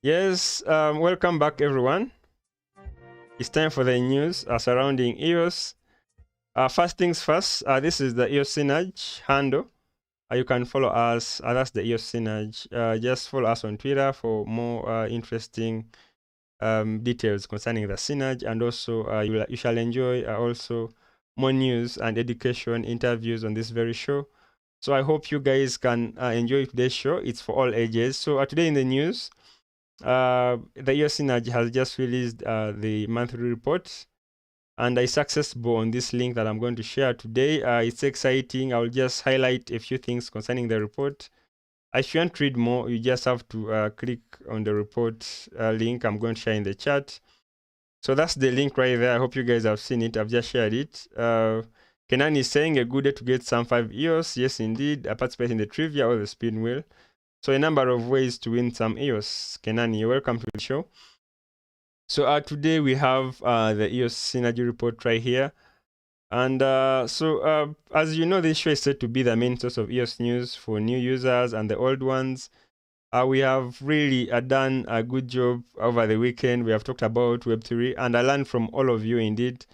Yes, welcome back everyone. It's time for the news surrounding EOS. First things first, this is the EOS Synergy handle. You can follow us, that's the EOS Synergy. Just follow us on Twitter for more interesting details concerning the Synergy, and also you shall enjoy also more news and education interviews on this very show. So I hope you guys can enjoy today's show. It's for all ages. So today in the news, the EOS Synergy has just released the monthly report, and it's accessible on this link that I'm going to share today. It's exciting. I'll just highlight a few things concerning the report. If you want to read more, you just have to click on the report link I'm going to share in the chat. So that's the link right there. I hope you guys have seen it. I've just shared it. Kenan is saying a good day to get some 5 EOS. Yes, indeed. Participate in the trivia or the spin wheel. So a number of ways to win some EOS. Kenan, you're welcome to the show. So today we have the EOS Synergy report right here. And as you know, this show is said to be the main source of EOS news for new users and the old ones. We have really done a good job over the weekend. We have talked about Web3, and I learned from all of you indeed.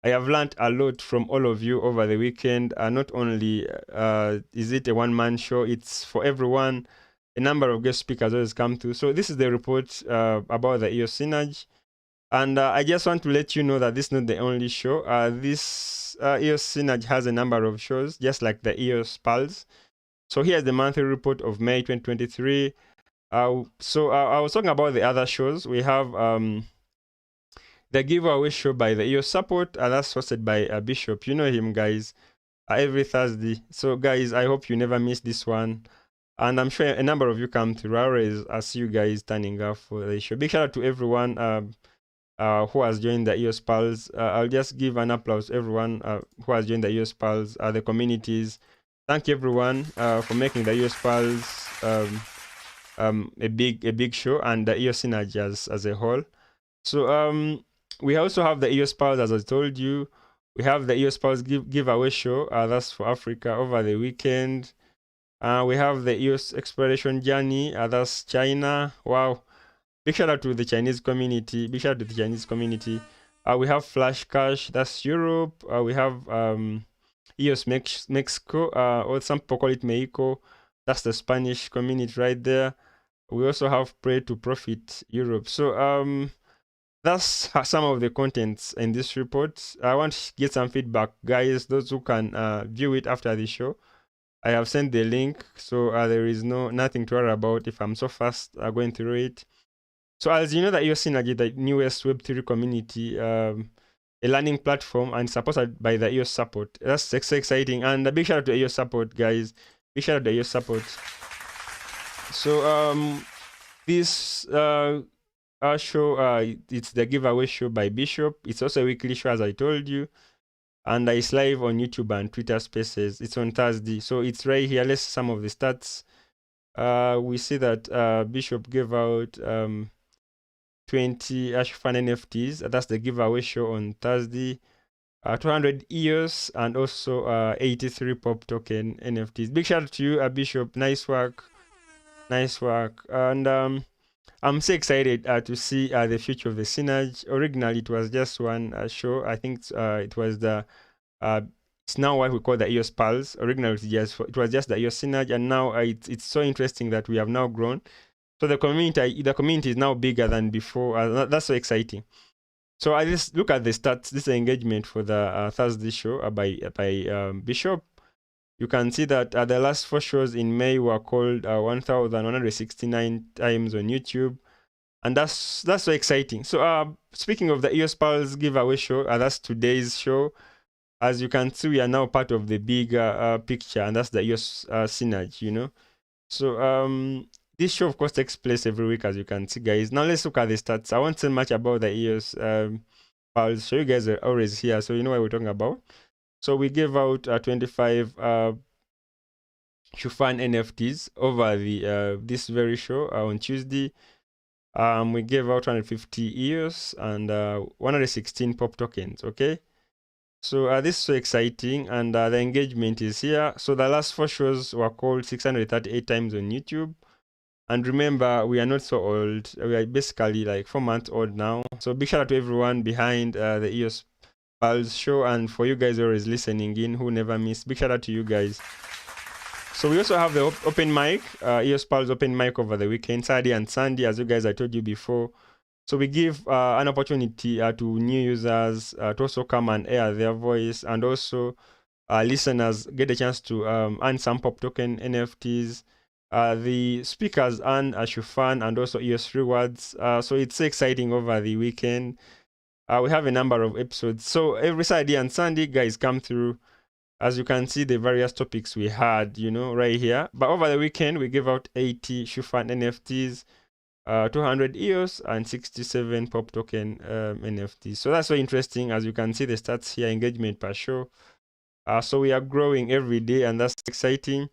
I have learned a lot from all of you over the weekend. Not only is it a one-man show, it's for everyone. A number of guest speakers always come through. So this is the report about the EOS Synergy. And I just want to let you know that this is not the only show. This EOS Synergy has a number of shows, just like the EOS Pulse. So here's the monthly report of May 2023. I was talking about the other shows. We have the giveaway show by the EOS Support, and that's hosted by Bishop. You know him, guys, every Thursday. So, guys, I hope you never miss this one. And I'm sure a number of you come through. I always see you guys turning up for the show. Big shout out to everyone who has joined the EOS Pulse. I'll just give an applause to everyone who has joined the EOS Pulse, the communities. Thank you, everyone, for making the EOS Pulse a big show, and the EOS Synergy as a whole. So we also have the EOS Pulse, as I told you. We have the EOS Pulse giveaway show. That's for Africa over the weekend. We have the EOS Exploration Journey. That's China. Wow. Big shout out to the Chinese community. Big shout out to the Chinese community. We have Flash Cash. That's Europe. We have EOS Mexico. Or some people call it Mexico. That's the Spanish community right there. We also have Pray to Profit Europe. So that's some of the contents in this report. I want to get some feedback, guys. Those who can view it after the show. I have sent the link, so there is nothing to worry about if I'm so fast going through it. So as you know, that EOS Synergy, the newest Web3 community, a learning platform, and supported by the EOS Support. That's so exciting, and a big shout out to EOS Support, guys. Big shout out to EOS Support. So this show, it's the giveaway show by Bishop. It's also a weekly show, as I told you, and it's live on YouTube and Twitter Spaces. It's on Thursday, so it's right here. Let's see some of the stats. We see that Bishop gave out 20 Ashfan NFTs. That's the giveaway show on Thursday. 200 EOS and also 83 Pop Token NFTs. Big shout out to you, Bishop. Nice work. Nice work. And I'm so excited to see the future of the Synergy. Originally, it was just one show. I think it was the it's now what we call the EOS Pulse. Originally, it was just the EOS Synergy, and now it's so interesting that we have now grown. So the community is now bigger than before. That's so exciting. So I just look at the stats. This is engagement for the Thursday show by Bishop. You can see that the last 4 shows in May were called 1,169 times on YouTube. And that's so exciting. So speaking of the EOS Pulse giveaway show, that's today's show. As you can see, we are now part of the bigger picture, and that's the EOS Synergy, you know. So this show, of course, takes place every week, as you can see, guys. Now let's look at the stats. I won't say much about the EOS Pulse. So you guys are always here, so you know what we're talking about. So we gave out 25 Shufan NFTs over the this very show on Tuesday. We gave out 150 EOS and 116 Pop tokens. Okay, so this is so exciting, and the engagement is here. So the last 4 shows were called 638 times on YouTube. And remember, we are not so old. We are basically like 4 months old now. So big shout out to everyone behind the EOS Pulse show, and for you guys always listening in who never miss. Big shout out to you guys. So we also have the open mic, EOS Pulse open mic over the weekend, Saturday and Sunday, as you guys I told you before. So we give an opportunity to new users to also come and air their voice, and also listeners get a chance to earn some pop token NFTs. The speakers earn a Shufan and also EOS rewards. So it's so exciting over the weekend. We have a number of episodes. So every Saturday and Sunday, guys, come through. As you can see, the various topics we had, you know, right here. But over the weekend, we gave out 80 Shufan NFTs, 200 EOS, and 67 pop token NFTs. So that's so interesting. As you can see, the stats here, engagement per show. So we are growing every day, and that's exciting.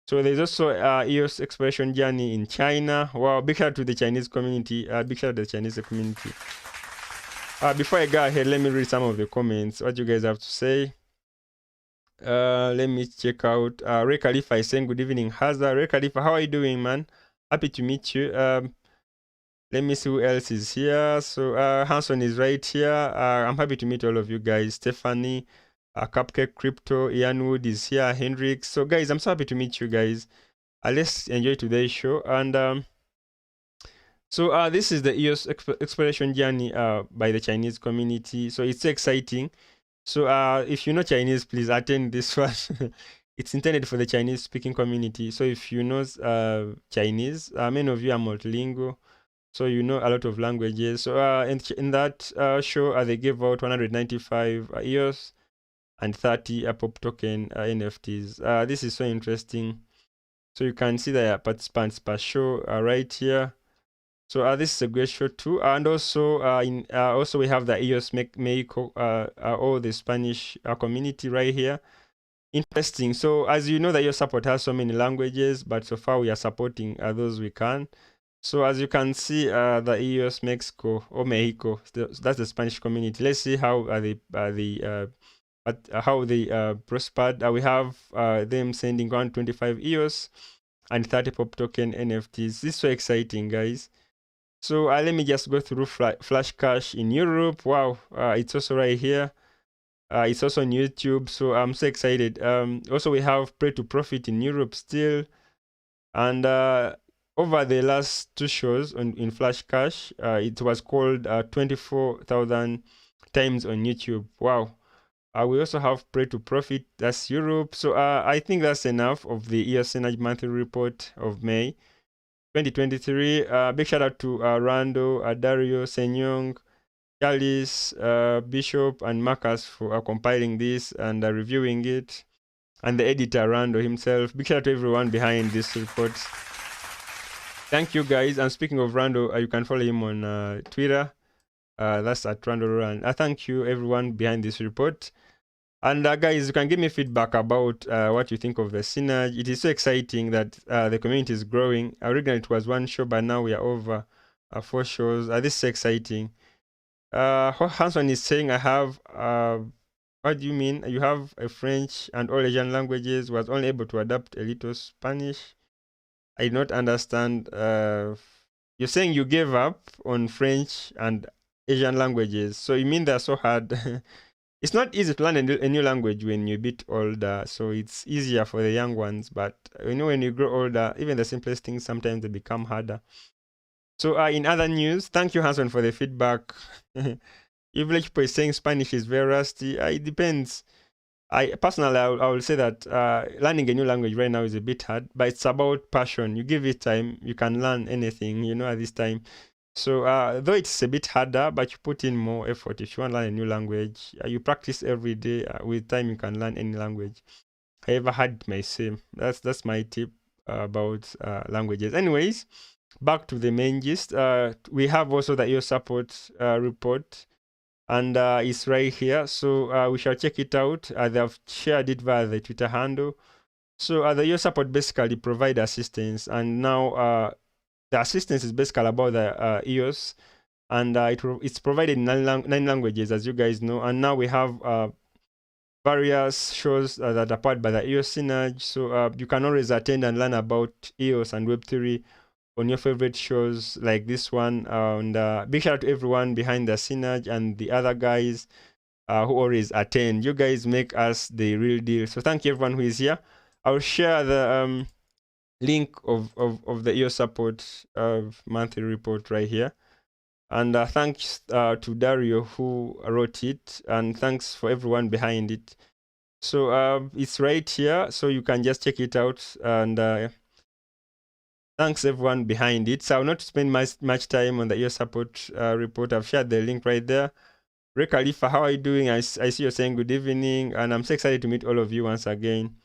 So there's also EOS exploration journey in China. Wow, big shout out to the Chinese community. Big shout out to the Chinese community. Before I go ahead, let me read some of the comments. What you guys have to say. Let me check out. Ray Khalifa is saying good evening, Haza. Ray Khalifa, how are you doing, man? Happy to meet you. Let me see who else is here. So Hanson is right here. I'm happy to meet all of you guys. Stephanie, Cupcake Crypto, Ian Wood is here. Hendrix. So guys, I'm so happy to meet you guys. Let's enjoy today's show. And so this is the EOS exploration journey by the Chinese community. So it's so exciting. So if you know Chinese, please attend this one. It's intended for the Chinese speaking community. So if you know Chinese, many of you are multilingual, so you know a lot of languages. So in that show, they gave out 195 EOS and 30 pop token NFTs. This is so interesting. So you can see the participants per show right here. So this is a great show too, and also also we have the EOS Mexico, all the Spanish community right here. Interesting. So as you know, the EOS support has so many languages, but so far we are supporting those we can. So as you can see, the EOS Mexico or Mexico, that's the Spanish community. Let's see how how they prospered. We have them sending 125 EOS and 30 pop token NFTs. This is so exciting, guys. So let me just go through Flash Cash in Europe. Wow, it's also right here. It's also on YouTube, so I'm so excited. Also, we have Pray to Profit in Europe still. And over the last two shows in Flash Cash, it was called 24,000 times on YouTube. Wow. We also have Pray to Profit, that's Europe. So I think that's enough of the EOS Synergy monthly report of May 2023. Big shout out to Rando, Dario, Senyong, Charles, Bishop, and Marcus for compiling this and reviewing it, and the editor Rando himself. Big shout out to everyone behind this report. Thank you, guys. And speaking of Rando, you can follow him on Twitter. That's at Rando Run. Thank you, everyone behind this report. And guys, you can give me feedback about what you think of the Synergy. It is so exciting that the community is growing. Originally, it was one show, but now we are over 4 shows. This is so exciting. Hanson is saying, I have, what do you mean? You have a French and all Asian languages, was only able to adapt a little Spanish. I did not understand. You're saying you gave up on French and Asian languages. So you mean they're so hard? It's not easy to learn a new language when you're a bit older, so it's easier for the young ones. But you know, when you grow older, even the simplest things sometimes they become harder. So in other news, thank you, Hanson, for the feedback. Even people is saying Spanish is very rusty. It depends. I personally, I will say that learning a new language right now is a bit hard, but it's about passion. You give it time, you can learn anything, you know, at this time. So though it's a bit harder, but you put in more effort. If you want to learn a new language, you practice every day. With time, you can learn any language. I ever had my same. That's my tip about languages. Anyways, back to the main gist. We have also the EOS Support report, and it's right here. So we shall check it out. They have shared it via the Twitter handle. So the EOS Support basically provide assistance, and now the assistance is basically about the EOS, and it's provided in 9 languages, as you guys know. And now we have various shows that are powered by the EOS Synergy. So you can always attend and learn about EOS and Web3 on your favorite shows like this one. And big shout out to everyone behind the Synergy and the other guys who always attend. You guys make us the real deal. So thank you everyone who is here. I'll share the link of the EOS support monthly report right here. And thanks to Dario who wrote it, and thanks for everyone behind it. So it's right here, so you can just check it out. And thanks everyone behind it. So I'll not spend much time on the EOS support report. I've shared the link right there. Ray Khalifa, how are you doing? I see you're saying good evening, and I'm so excited to meet all of you once again.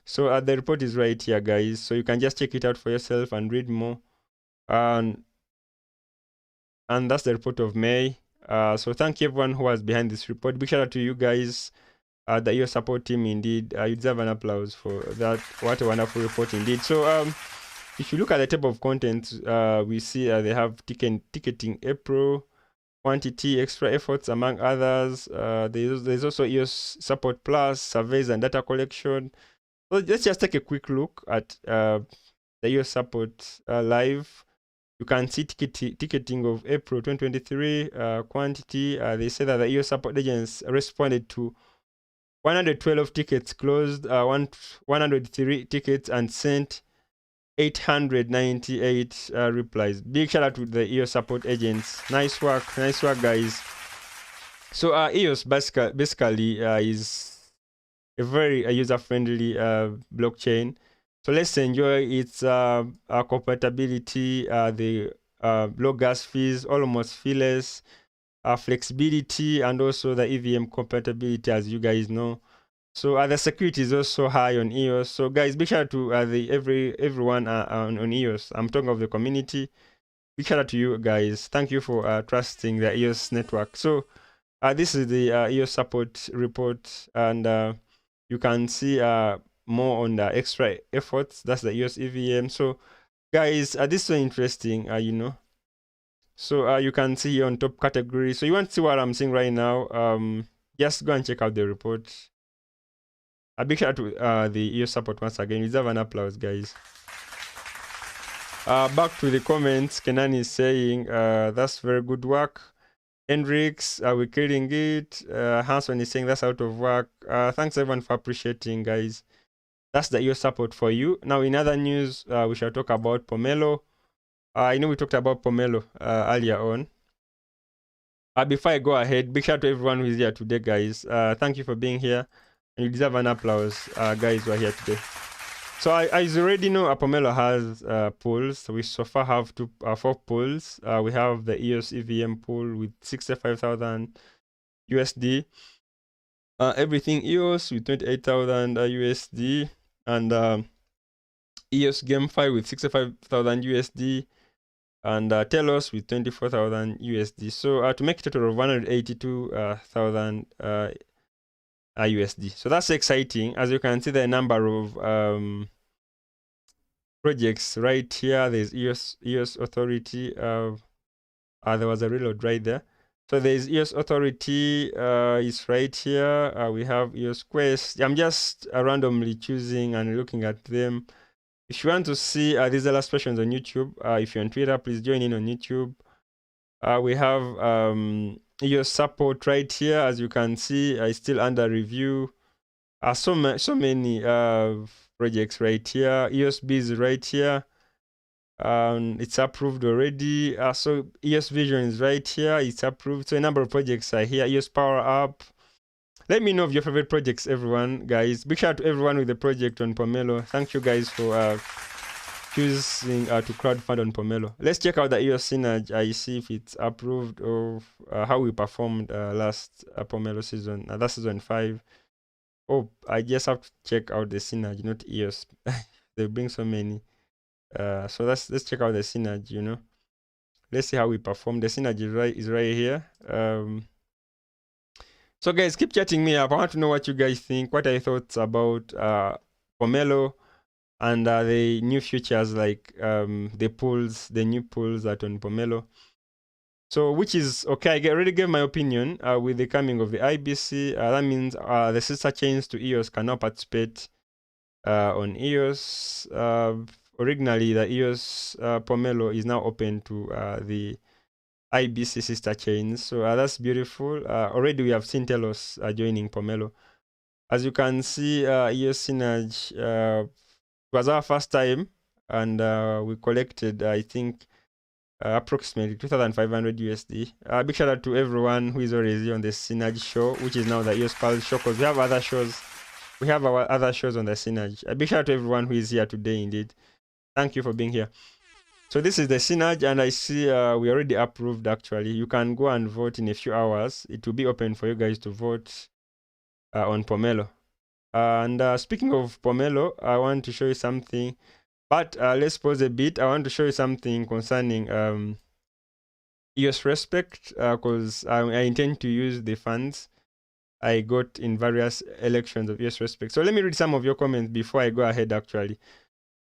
So the report is right here, guys. So you can just check it out for yourself and read more. And that's the report of May. So thank you everyone who was behind this report. Big shout out to you guys, the EOS support team. Indeed, you deserve an applause for that. What a wonderful report indeed. So if you look at the table of contents, we see they have ticketing April, quantity, extra efforts, among others. There's also EOS Support Plus, surveys and data collection. So let's just take a quick look at the EOS Support live. You can see ticketing of April 2023, quantity. They say that the EOS Support agents responded to 112 tickets closed, 103 tickets, and sent 898 replies. Big shout out to the EOS support agents. Nice work, guys. So EOS basically is a very user-friendly blockchain. So let's enjoy its compatibility, the low gas fees, almost feeless, flexibility, and also the EVM compatibility, as you guys know. So the security is also high on EOS. So guys, big shout out to everyone on EOS. I'm talking of the community. Big shout out to you guys. Thank you for trusting the EOS network. So this is the EOS support report, and you can see more on the extra efforts. That's the EOS EVM. So guys, this is so interesting, you know. So you can see here on top category. So you want to see what I'm seeing right now, just go and check out the report. A big shout out to the EOS support once again. You deserve an applause, guys. Back to the comments. Kenan is saying, that's very good work. Hendrix, we're killing it. Hanson is saying that's out of work. Thanks everyone for appreciating, guys. That's the EOS support for you. Now, in other news, we shall talk about Pomelo. I know we talked about Pomelo earlier on. Before I go ahead, big shout out to everyone who is here today, guys. Thank you for being here. And you deserve an applause, guys who are here today. So as you already know, Pomelo has pools. So we so far have 4 pools. We have the EOS EVM pool with 65,000 USD. Everything EOS with 28,000 USD. And EOS GameFi with 65,000 USD. And Telos with 24,000 USD. So to make a total of 182,000 USD. So that's exciting. As you can see, the number of projects right here. There's EOS Authority. There was a reload right there. So there's EOS Authority is right here. We have EOS Quest. I'm just randomly choosing and looking at them. If you want to see these illustrations on YouTube, if you're on Twitter, please join in on YouTube. We have EOS Support right here. As you can see, it's still under review. So many projects right here. EOS Biz right here. It's approved already. So EOS Vision is right here. It's approved. So a number of projects are here. EOS Power Up. Let me know of your favorite projects, everyone, guys. Big shout out to everyone with the project on Pomelo. Thank you guys for choosing to crowdfund on Pomelo. Let's check out the EOS Synergy. I see if it's approved of how we performed last Pomelo season. That's season 5. Oh, I just have to check out the Synergy, not EOS. They bring so many. So let's check out the Synergy, you know. Let's see how we perform. The Synergy is right here. So guys, keep chatting me up. I want to know what you guys think. What are your thoughts about Pomelo and the new features like the pools, the new pools that on Pomelo. So which is okay. I already gave my opinion with the coming of the IBC. That means the sister chains to EOS can now participate on EOS. On originally the EOS Pomelo is now open to the IBC sister chains. So that's beautiful. Already we have seen Telos joining Pomelo. As you can see, EOS Synergy was our first time, and we collected, I think, approximately 2,500 USD. Big shout out to everyone who is already on the Synergy show, which is now the EOS Pulse show, because we have other shows. We have our other shows on the Synergy. A big shout out to everyone who is here today, indeed. Thank you for being here. So this is the Synergy, and I see we already approved, actually. You can go and vote in a few hours. It will be open for you guys to vote on Pomelo. And speaking of Pomelo, I want to show you something. But let's pause a bit. I want to show you something concerning EOS Respect, because I intend to use the funds I got in various elections of EOS Respect. So let me read some of your comments before I go ahead, actually.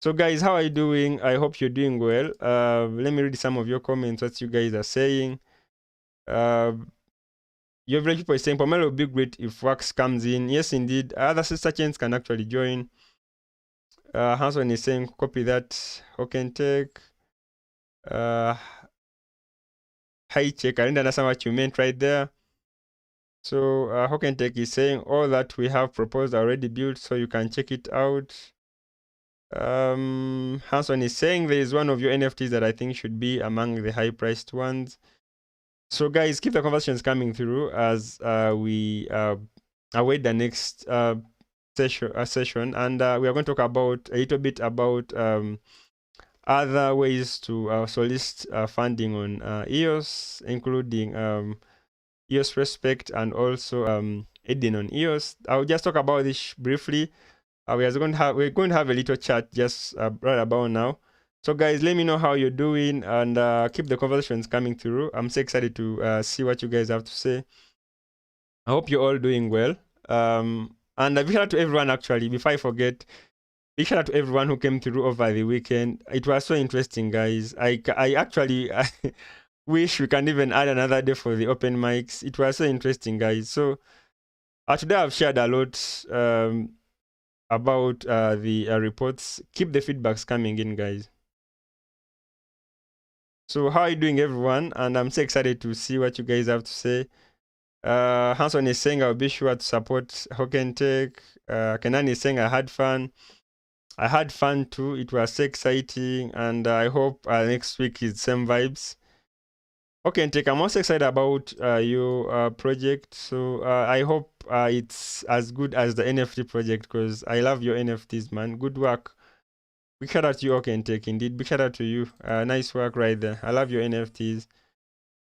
So guys, how are you doing? I hope you're doing well. Let me read some of your comments, what you guys are saying. Your village people is saying Pomelo will be great if Wax comes in. Yes, indeed. Other sister chains can actually join. Hanson is saying copy that. Hokentech. Hi check. I didn't understand what you meant right there. So Hokentech is saying all that we have proposed already built, so you can check it out. Hanson is saying there is one of your NFTs that I think should be among the high-priced ones. So guys, keep the conversations coming through as we await the next session, and we are going to talk about a little bit about other ways to solicit funding on EOS, including EOS Respect and also aiding on EOS. I'll just talk about this briefly. We're going to have a little chat just right about now. So guys, let me know how you're doing, and keep the conversations coming through. I'm so excited to see what you guys have to say. I hope you're all doing well. And a big shout out to everyone, actually, before I forget. Big shout out to everyone who came through over the weekend. It was so interesting, guys. I actually wish we can even add another day for the open mics. It was so interesting, guys. So today I've shared a lot about the reports. Keep the feedbacks coming in, guys. So how are you doing, everyone? And I'm so excited to see what you guys have to say. Hanson is saying I'll be sure to support Hokentech. Kenan is saying I had fun. I had fun too. It was so exciting, and I hope next week is same vibes. Hokentech, I'm also excited about your project. So I hope it's as good as the NFT project, because I love your NFTs, man. Good work. Big shout out to you, Hokentech. Indeed, big shout out to you. Nice work right there. I love your NFTs.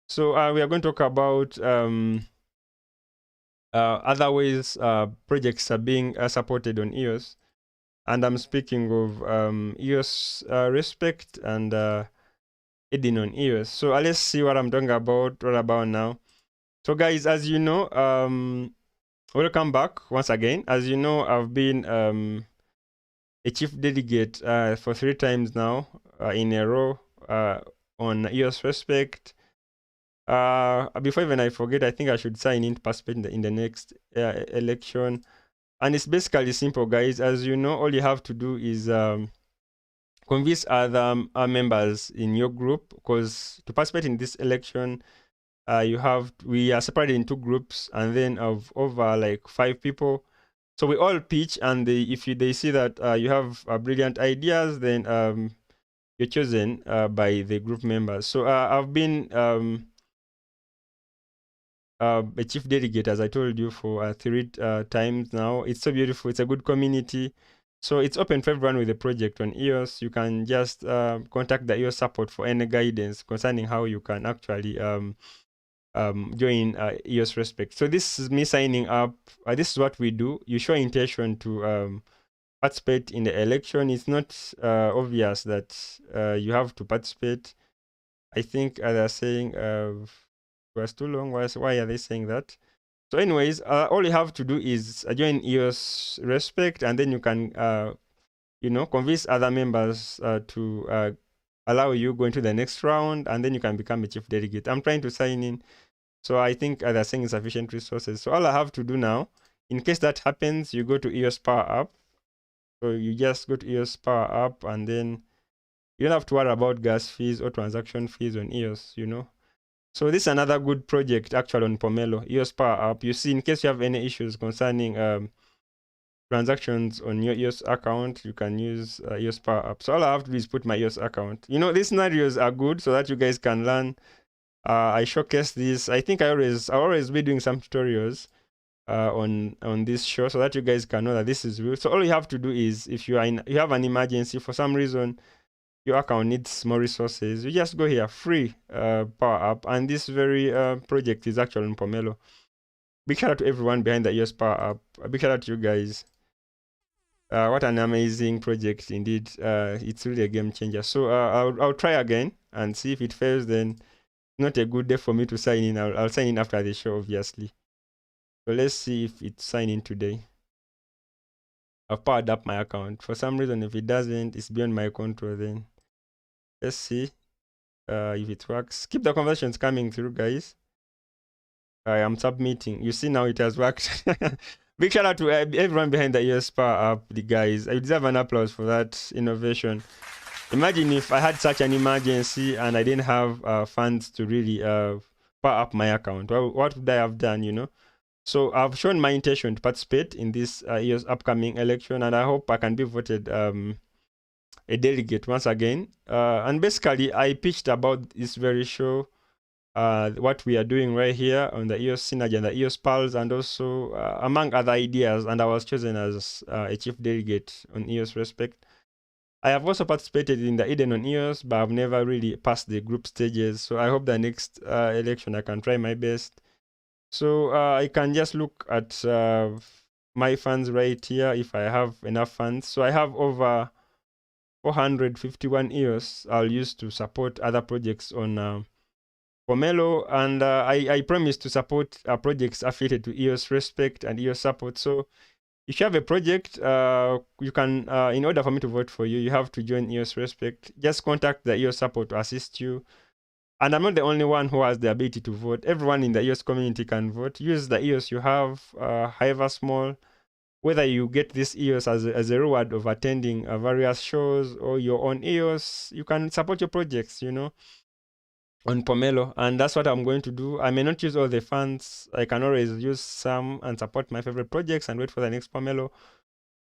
So we are going to talk about other ways projects are being supported on EOS. And I'm speaking of EOS Respect and aiding on EOS. So let's see what I'm talking about right about now. So guys, as you know, welcome back once again. As you know, I've been a chief delegate for 3 times now in a row on EOS Respect. Before even I forget, I think I should sign in to participate in the next election. And it's basically simple, guys. As you know, all you have to do is convince other members in your group, because to participate in this election, we are separated in 2 groups, and then of over like 5 people. So we all pitch, and if they see that you have brilliant ideas, then you're chosen by the group members. So I've been a chief delegate, as I told you, for 3 times now. It's so beautiful. It's a good community. So it's open for everyone with a project on EOS. You can just contact the EOS support for any guidance concerning how you can actually join EOS Respect. So this is me signing up. This is what we do. You show intention to participate in the election. It's not obvious that you have to participate. I think they're saying it was too long. Why are they saying that? So anyways, all you have to do is join EOS Respect, and then you can convince other members to allow you go into the next round, and then you can become a chief delegate. I'm trying to sign in. So I think they're saying insufficient resources. So all I have to do now, in case that happens, you go to EOS Power App. So you just go to EOS Power App, and then You don't have to worry about gas fees or transaction fees on EOS, you know. So this is another good project actually on Pomelo, EOS Power App. You see, in case you have any issues concerning transactions on your EOS account, you can use EOS Power App. So all I have to do is put my EOS account. You know, these scenarios are good so that you guys can learn. I showcase this. I think I always be doing some tutorials on this show so that you guys can know that this is real. So all you have to do is, if you have an emergency for some reason, your account needs more resources, you just go here, free Power App, and this very project is actually in Pomelo. Big shout out to everyone behind the EOS Power App. A big shout out to you guys. What an amazing project indeed. It's really a game changer. So I'll try again and see if it fails. Then not a good day for me to sign in. I'll sign in after the show, obviously. So let's see if it's sign in today. I've powered up my account. For some reason, if it doesn't, it's beyond my control. Then let's see if it works. Keep the conversations coming through, guys. I am submitting. You see now it has worked. Big shout out to everyone behind the EOS Power App, the guys. I deserve an applause for that innovation. Imagine if I had such an emergency and I didn't have funds to really power up my account. Well, what would I have done, you know? So I've shown my intention to participate in this year's upcoming election, and I hope I can be voted a delegate once again. And basically, I pitched about this very show, what we are doing right here on the EOS Synergy and the EOS Pulse, and also among other ideas, and I was chosen as a chief delegate on EOS Respect. I have also participated in the Eden on EOS, but I've never really passed the group stages. So I hope the next election I can try my best. So I can just look at my funds right here if I have enough funds. So I have over 451 EOS I'll use to support other projects on Pomelo, and I promise to support projects affiliated to EOS Respect and EOS Support. So if you have a project, you can, in order for me to vote for you, you have to join EOS Respect. Just contact the EOS Support to assist you. And I'm not the only one who has the ability to vote. Everyone in the EOS community can vote. Use the EOS you have, however small. Whether you get this EOS as a reward of attending various shows or your own EOS, you can support your projects, you know, on Pomelo. And that's what I'm going to do. I may not use all the funds. I can always use some and support my favorite projects and wait for the next Pomelo.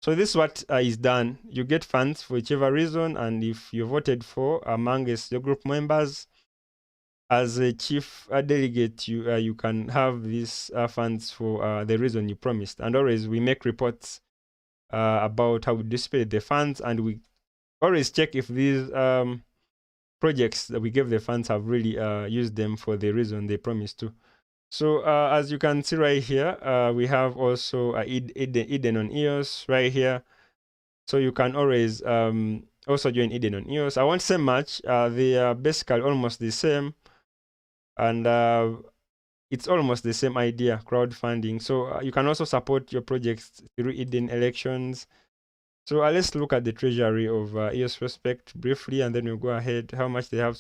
So this is what is done. You get funds for whichever reason, and if you voted for amongst your group members, as a chief delegate, you can have these funds for the reason you promised. And always we make reports about how we dissipate the funds, and we always check if these projects that we gave the funds have really used them for the reason they promised to. So as you can see right here, we have also Eden on EOS right here. So you can always also join Eden on EOS. I won't say much. They are basically almost the same. And it's almost the same idea, crowdfunding. So you can also support your projects through Eden elections. So let's look at the treasury of EOS Respect briefly, and then we'll go ahead how much they have so